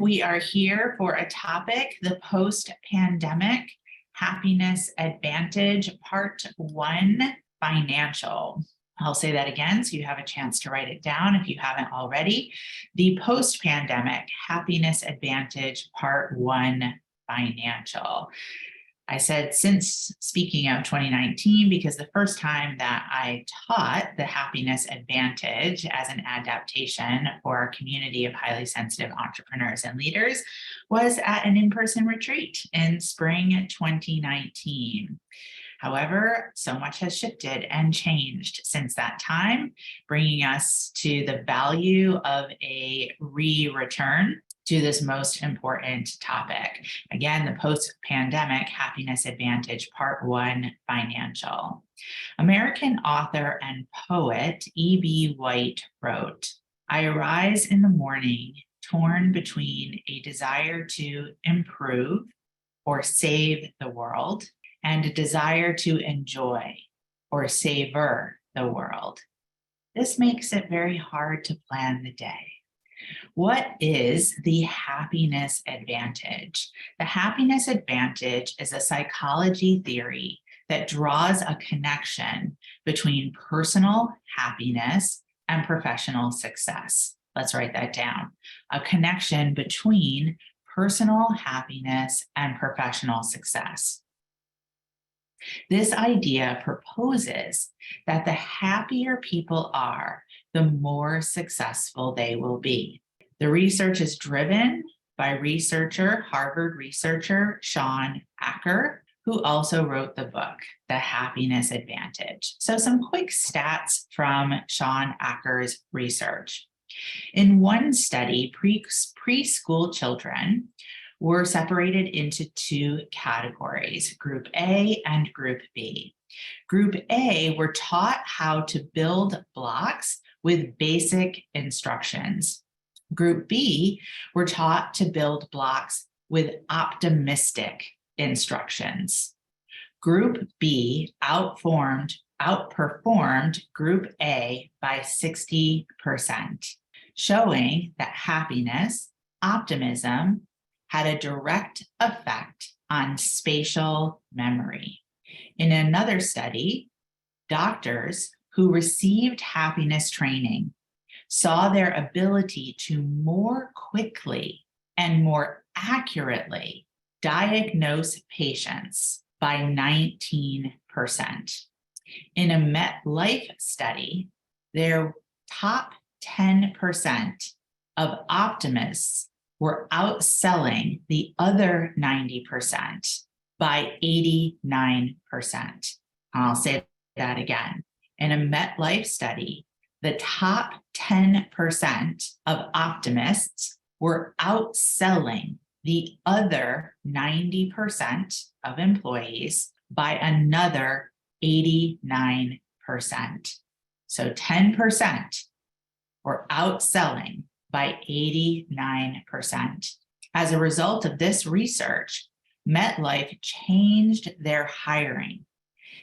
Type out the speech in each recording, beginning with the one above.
We are here for a topic, the post-pandemic happiness advantage, part 1, financial. I'll say that again so you have a chance to write it down if you haven't already. The post-pandemic happiness advantage, part 1, financial. I said since speaking of 2019, because the first time that I taught the happiness advantage as an adaptation for our community of highly sensitive entrepreneurs and leaders was at an in-person retreat in spring 2019. However, so much has shifted and changed since that time, bringing us to the value of a return to this most important topic. Again, the post-pandemic happiness advantage, part 1, financial. American author and poet E.B. White wrote, "I arise in the morning torn between a desire to improve or save the world and a desire to enjoy or savor the world. This makes it very hard to plan the day." What is the happiness advantage? The happiness advantage is a psychology theory that draws a connection between personal happiness and professional success. Let's write that down. A connection between personal happiness and professional success. This idea proposes that the happier people are, the more successful they will be. The research is driven by Harvard researcher Shawn Achor, who also wrote the book, The Happiness Advantage. So some quick stats from Shawn Achor's research. In one study, preschool children were separated into 2 categories, Group A and Group B. Group A were taught how to build blocks with basic instructions. Group B were taught to build blocks with optimistic instructions. Group B outperformed Group A by 60%, showing that happiness, optimism, had a direct effect on spatial memory. In another study, doctors who received happiness training saw their ability to more quickly and more accurately diagnose patients by 19%. In a MetLife study, their top 10% of optimists were outselling the other 90% by 89%. I'll say that again. In a MetLife study, the top 10% of optimists were outselling the other 90% of employees by another 89%. So 10% were outselling by 89%. As a result of this research, MetLife changed their hiring.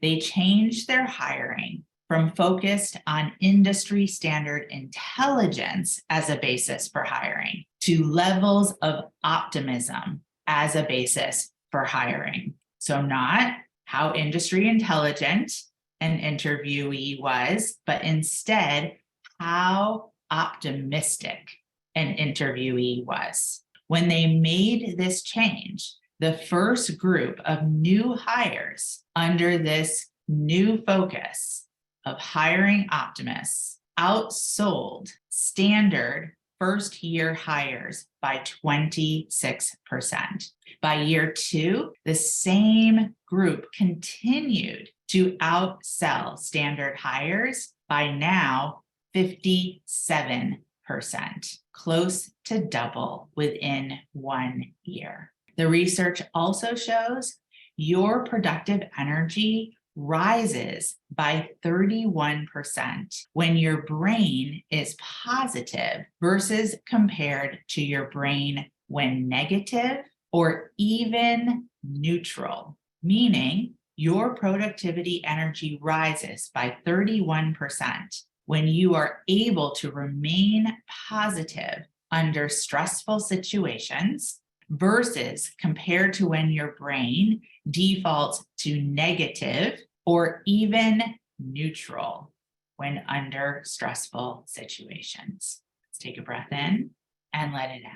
They changed their hiring from focused on industry standard intelligence as a basis for hiring to levels of optimism as a basis for hiring. So not how industry intelligent an interviewee was, but instead how optimistic an interviewee was. When they made this change, the first group of new hires under this new focus of hiring optimists outsold standard first-year hires by 26%. By year 2, the same group continued to outsell standard hires by now 57%, close to double within 1 year. The research also shows your productive energy rises by 31% when your brain is positive versus compared to your brain when negative or even neutral, meaning your productivity energy rises by 31% when you are able to remain positive under stressful situations versus compared to when your brain defaults to negative or even neutral when under stressful situations. Let's take a breath in and let it out.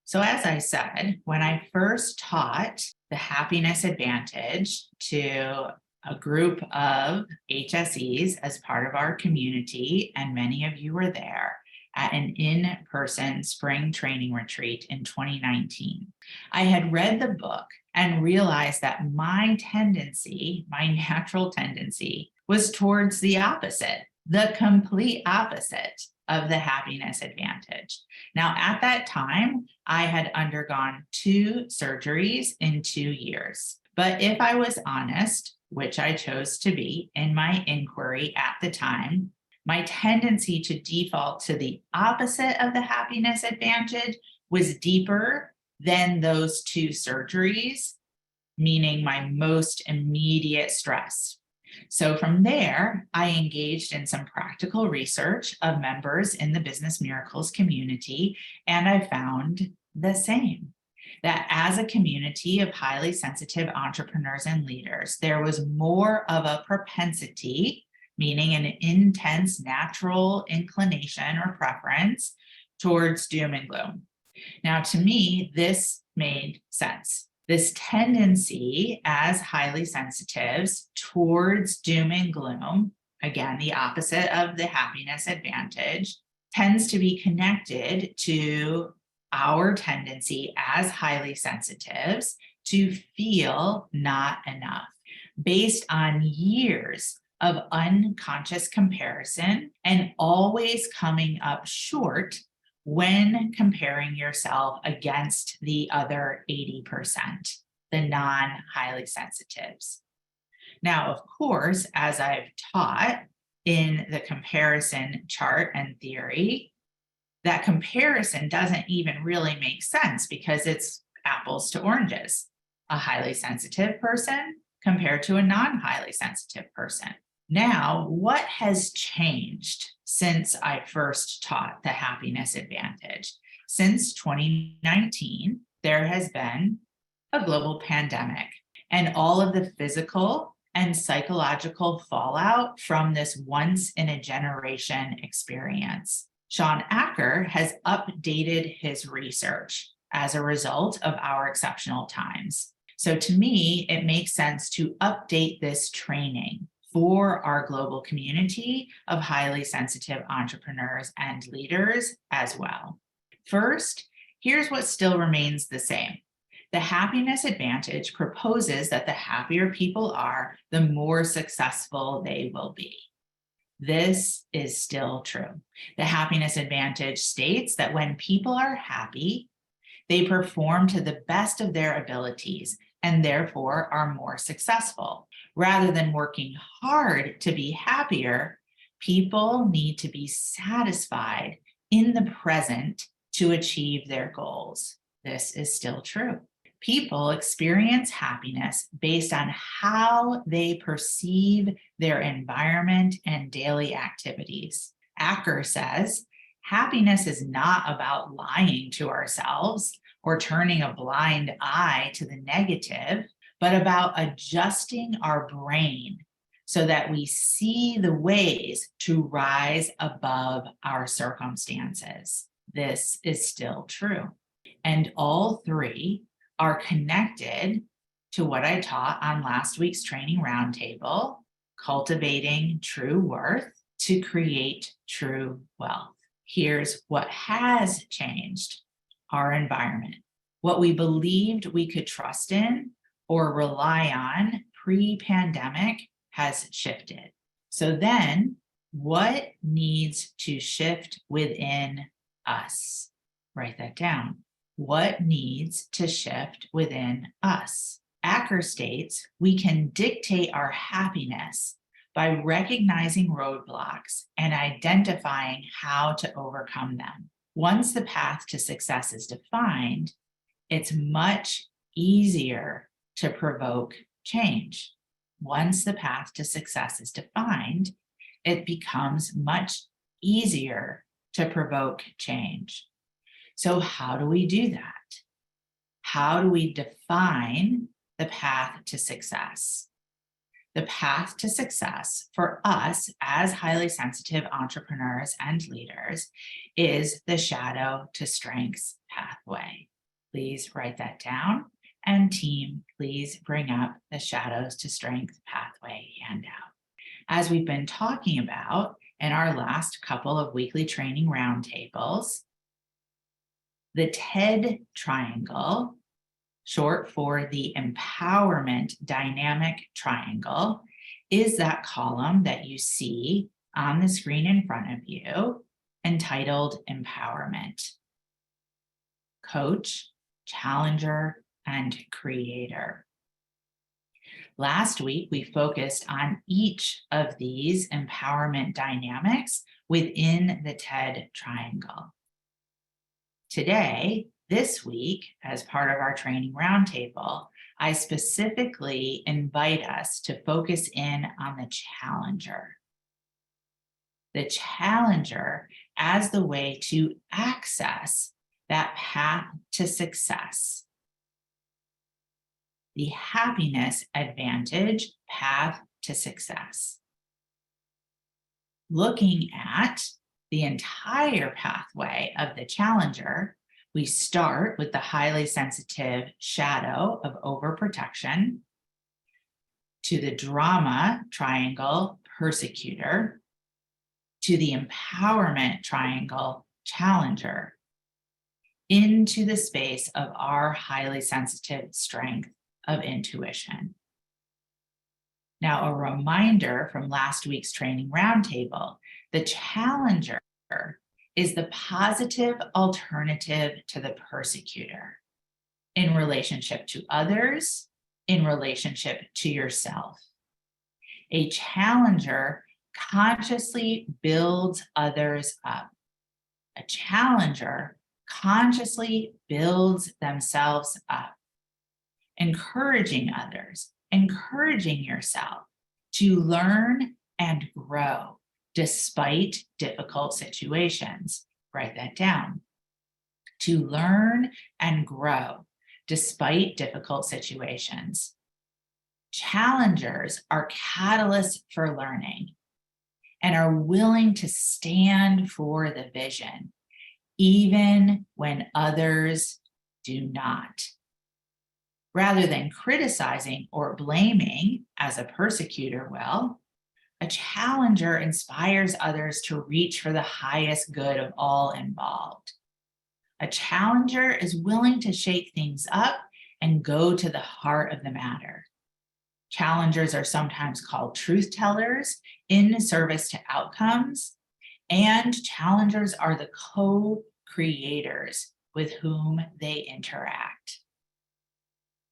So as I said, when I first taught the happiness advantage to a group of HSEs as part of our community, and many of you were there at an in-person spring training retreat in 2019. I had read the book and realized that my tendency, my natural tendency, was towards the opposite, the complete opposite of the happiness advantage. Now, at that time, I had undergone 2 surgeries in 2 years. But if I was honest, which I chose to be in my inquiry at the time, my tendency to default to the opposite of the happiness advantage was deeper than those 2 surgeries, meaning my most immediate stress. So from there, I engaged in some practical research of members in the Business Miracles community, and I found the same. That as a community of highly sensitive entrepreneurs and leaders, there was more of a propensity, meaning an intense natural inclination or preference towards doom and gloom. Now, to me, this made sense. This tendency as highly sensitives towards doom and gloom, again, the opposite of the happiness advantage, tends to be connected to our tendency as highly sensitives to feel not enough based on years of unconscious comparison and always coming up short when comparing yourself against the other 80%, the non-highly sensitives. Now, of course, as I've taught in the comparison chart and theory, that comparison doesn't even really make sense because it's apples to oranges. A highly sensitive person compared to a non-highly sensitive person. Now, what has changed since I first taught the happiness advantage? Since 2019, there has been a global pandemic, and all of the physical and psychological fallout from this once-in-a-generation experience. Shawn Achor has updated his research as a result of our exceptional times. So to me, it makes sense to update this training for our global community of highly sensitive entrepreneurs and leaders as well. First, here's what still remains the same. The happiness advantage proposes that the happier people are, the more successful they will be. This is still true. The happiness advantage states that when people are happy, they perform to the best of their abilities and therefore are more successful. Rather than working hard to be happier, people need to be satisfied in the present to achieve their goals. This is still true. People experience happiness based on how they perceive their environment and daily activities. Achor says, happiness is not about lying to ourselves or turning a blind eye to the negative, but about adjusting our brain so that we see the ways to rise above our circumstances. This is still true. And all 3 are connected to what I taught on last week's training roundtable, cultivating true worth to create true wealth. Here's what has changed: our environment. What we believed we could trust in or rely on pre-pandemic has shifted. So then, what needs to shift within us? Write that down. What needs to shift within us? Achor states we can dictate our happiness by recognizing roadblocks and identifying how to overcome them. Once the path to success is defined, it's much easier to provoke change. Once the path to success is defined, it becomes much easier to provoke change. So how do we do that? How do we define the path to success? The path to success for us as highly sensitive entrepreneurs and leaders is the shadow to strengths pathway. Please write that down. And team, please bring up the shadows to strength pathway handout. As we've been talking about in our last couple of weekly training roundtables, the TED triangle, short for the empowerment dynamic triangle, is that column that you see on the screen in front of you entitled Empowerment. Coach, challenger, and creator. Last week, we focused on each of these empowerment dynamics within the TED triangle. Today, this week, as part of our training roundtable, I specifically invite us to focus in on the challenger. The challenger as the way to access that path to success. The happiness advantage path to success. Looking at the entire pathway of the challenger, we start with the highly sensitive shadow of overprotection, to the drama triangle persecutor, to the empowerment triangle challenger, into the space of our highly sensitive strength of intuition. Now, a reminder from last week's training roundtable, the challenger is the positive alternative to the persecutor in relationship to others, in relationship to yourself. A challenger consciously builds others up. A challenger consciously builds themselves up, encouraging others, encouraging yourself to learn and grow despite difficult situations. Write that down. To learn and grow despite difficult situations. Challengers are catalysts for learning and are willing to stand for the vision, even when others do not. Rather than criticizing or blaming, as a persecutor will, a challenger inspires others to reach for the highest good of all involved. A challenger is willing to shake things up and go to the heart of the matter. Challengers are sometimes called truth tellers in service to outcomes, and challengers are the co-creators with whom they interact.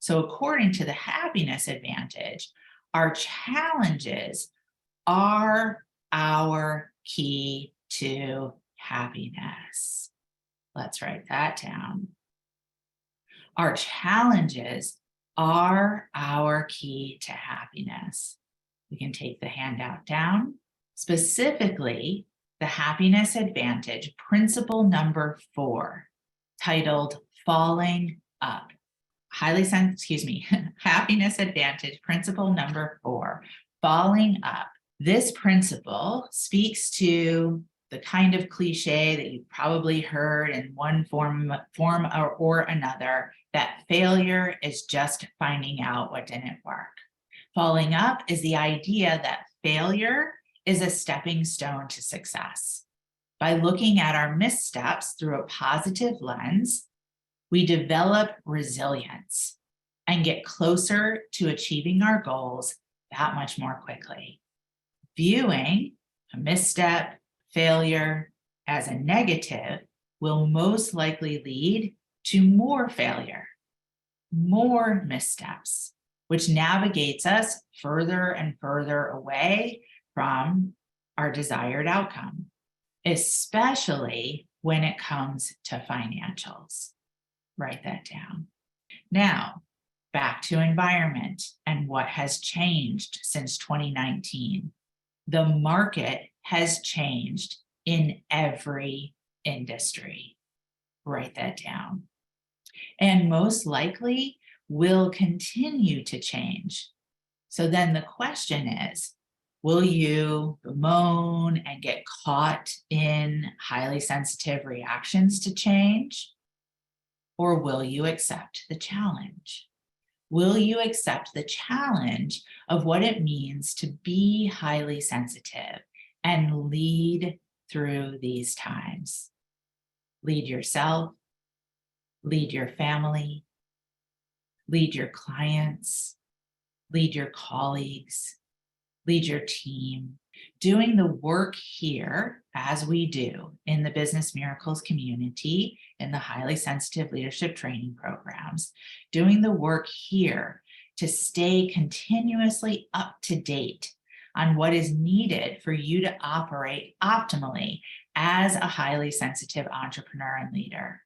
So according to the happiness advantage, our challenges are our key to happiness. Let's write that down. Our challenges are our key to happiness. We can take the handout down. Specifically, the happiness advantage principle number 4, titled Falling Up. Happiness advantage principle number 4, falling up. This principle speaks to the kind of cliche that you've probably heard in one form or another, that failure is just finding out what didn't work. Falling up is the idea that failure is a stepping stone to success. By looking at our missteps through a positive lens, we develop resilience and get closer to achieving our goals that much more quickly. Viewing a misstep, failure as a negative will most likely lead to more failure, more missteps, which navigates us further and further away from our desired outcome, especially when it comes to financials. Write that down. Now, back to environment and what has changed since 2019. The market has changed in every industry. Write that down. And most likely will continue to change. So then the question is, will you bemoan and get caught in highly sensitive reactions to change? Or will you accept the challenge? Will you accept the challenge of what it means to be highly sensitive and lead through these times? Lead yourself, lead your family, lead your clients, lead your colleagues, lead your team. Doing the work here, as we do in the Business Miracles community, in the highly sensitive leadership training programs, doing the work here to stay continuously up to date on what is needed for you to operate optimally as a highly sensitive entrepreneur and leader,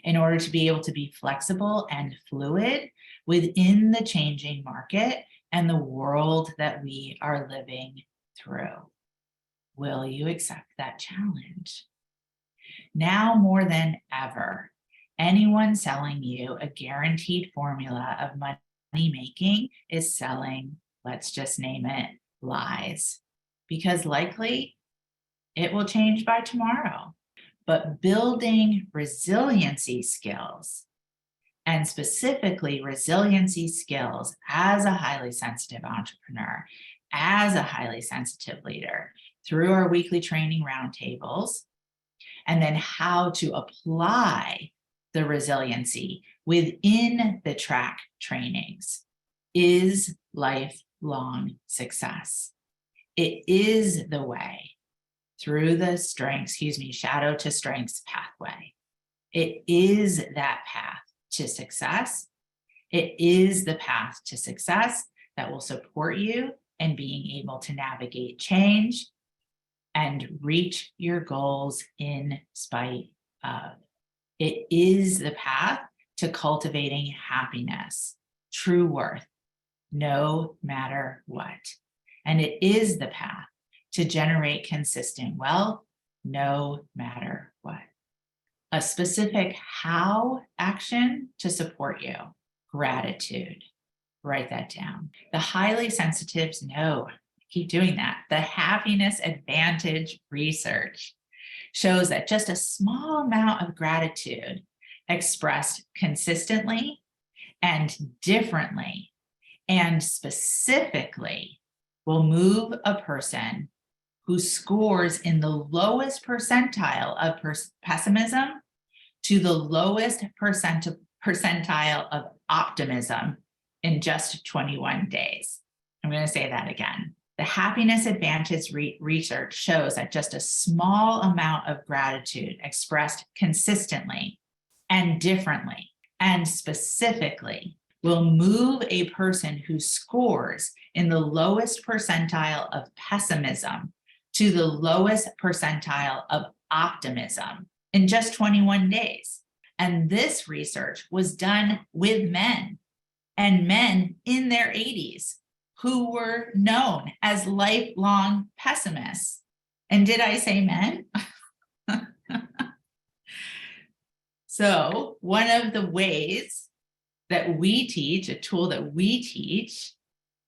in order to be able to be flexible and fluid within the changing market and the world that we are living through. Will you accept that challenge? Now more than ever, anyone selling you a guaranteed formula of money making is selling, let's just name it, lies, because likely it will change by tomorrow. But building resiliency skills, and specifically resiliency skills as a highly sensitive entrepreneur, as a highly sensitive leader, through our weekly training roundtables, and then how to apply the resiliency within the track trainings is lifelong success. It is the way through the shadow to strengths pathway. It is that path to success. It is the path to success that will support you in being able to navigate change and reach your goals in spite of. It is the path to cultivating happiness, true worth, no matter what. And it is the path to generate consistent wealth, no matter what. A specific how action to support you, gratitude. Write that down. The highly sensitives know, keep doing that. The happiness advantage research shows that just a small amount of gratitude expressed consistently and differently and specifically will move a person who scores in the lowest percentile of pessimism to the lowest percentile of optimism in just 21 days. I'm going to say that again. The happiness advantage research shows that just a small amount of gratitude expressed consistently and differently and specifically will move a person who scores in the lowest percentile of pessimism to the lowest percentile of optimism in just 21 days. And this research was done with men, and men in their 80s who were known as lifelong pessimists. And did I say men? So one of the ways that we teach, a tool that we teach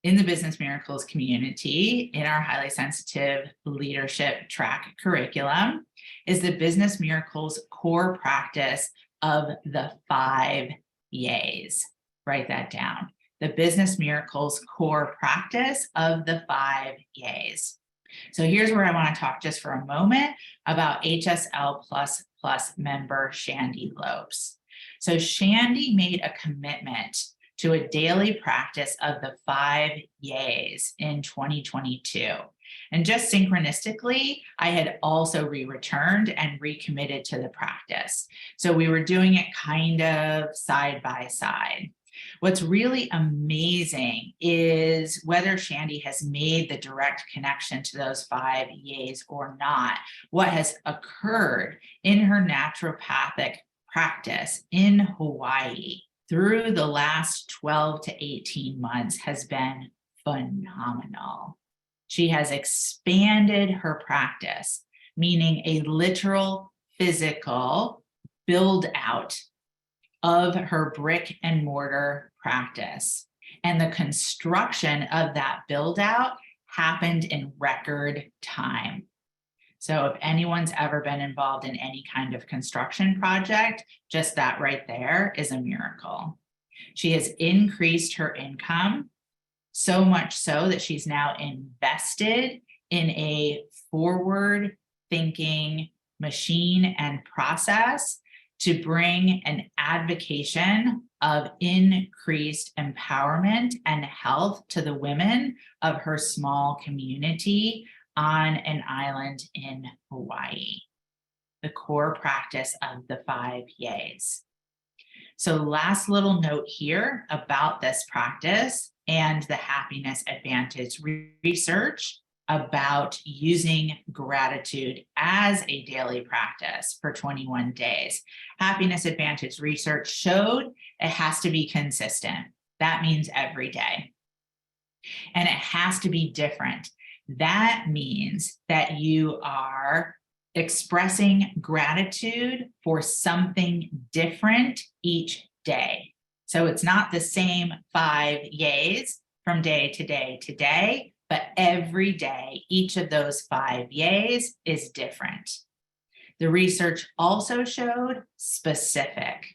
in the Business Miracles community, in our highly sensitive leadership track curriculum, is the Business Miracles core practice of the 5 yays. Write that down. The Business Miracles core practice of the 5 yays. So here's where I want to talk just for a moment about HSL Plus member Shandy Lopes. So Shandy made a commitment to a daily practice of the 5 yays in 2022. And just synchronistically, I had also returned and recommitted to the practice. So we were doing it kind of side by side. What's really amazing is whether Shandy has made the direct connection to those 5 yays or not, what has occurred in her naturopathic practice in Hawaii through the last 12 to 18 months has been phenomenal. She has expanded her practice, meaning a literal, physical build out of her brick and mortar practice. And the construction of that build out happened in record time. So if anyone's ever been involved in any kind of construction project, just that right there is a miracle. She has increased her income, so much so that she's now invested in a forward thinking machine and process to bring an advocation of increased empowerment and health to the women of her small community on an island in Hawaii, the core practice of the 5 yays. So last little note here about this practice and the happiness advantage research about using gratitude as a daily practice for 21 days. Happiness advantage research showed it has to be consistent. That means every day. And it has to be different. That means that you are expressing gratitude for something different each day. So it's not the same 5 yays from day to day to day, but every day, each of those 5 yays is different. The research also showed specific.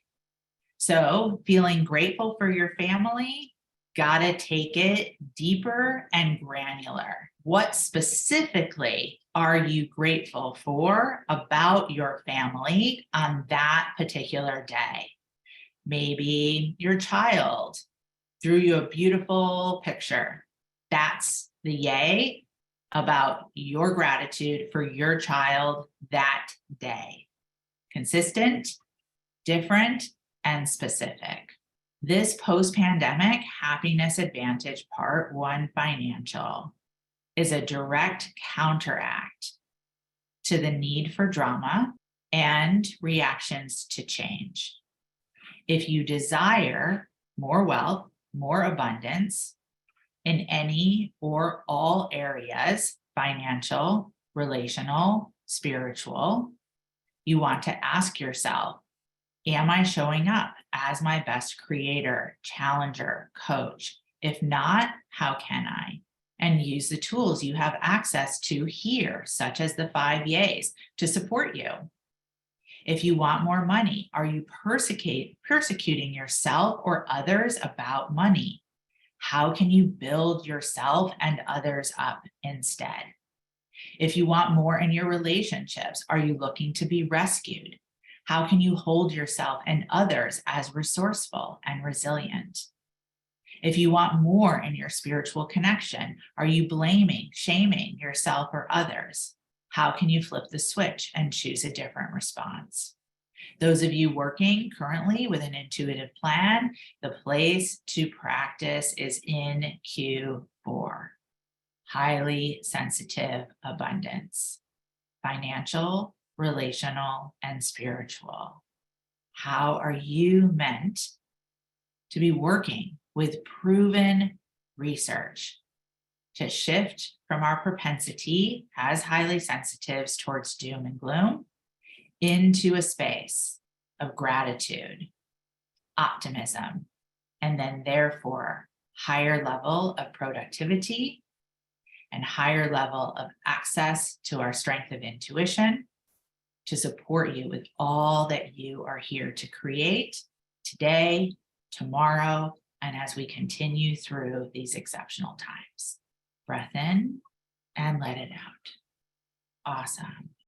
So feeling grateful for your family, gotta take it deeper and granular. What specifically are you grateful for about your family on that particular day? Maybe your child drew you a beautiful picture. That's the yay about your gratitude for your child that day. Consistent, different, and specific. This post-pandemic happiness advantage part 1 financial is a direct counteract to the need for drama and reactions to change. If you desire more wealth, more abundance in any or all areas, financial, relational, spiritual, you want to ask yourself, am I showing up as my best creator, challenger, coach? If not, how can I? And use the tools you have access to here, such as the 5 yays, to support you. If you want more money, are you persecuting yourself or others about money? How can you build yourself and others up instead? If you want more in your relationships, are you looking to be rescued? How can you hold yourself and others as resourceful and resilient? If you want more in your spiritual connection, are you blaming, shaming yourself or others? How can you flip the switch and choose a different response? Those of you working currently with an intuitive plan, the place to practice is in Q4. Highly sensitive abundance, financial, relational, and spiritual. How are you meant to be working with proven research to shift from our propensity as highly sensitives towards doom and gloom into a space of gratitude, optimism, and then therefore higher level of productivity and higher level of access to our strength of intuition to support you with all that you are here to create today, tomorrow, and as we continue through these exceptional times. Breath in and let it out. Awesome.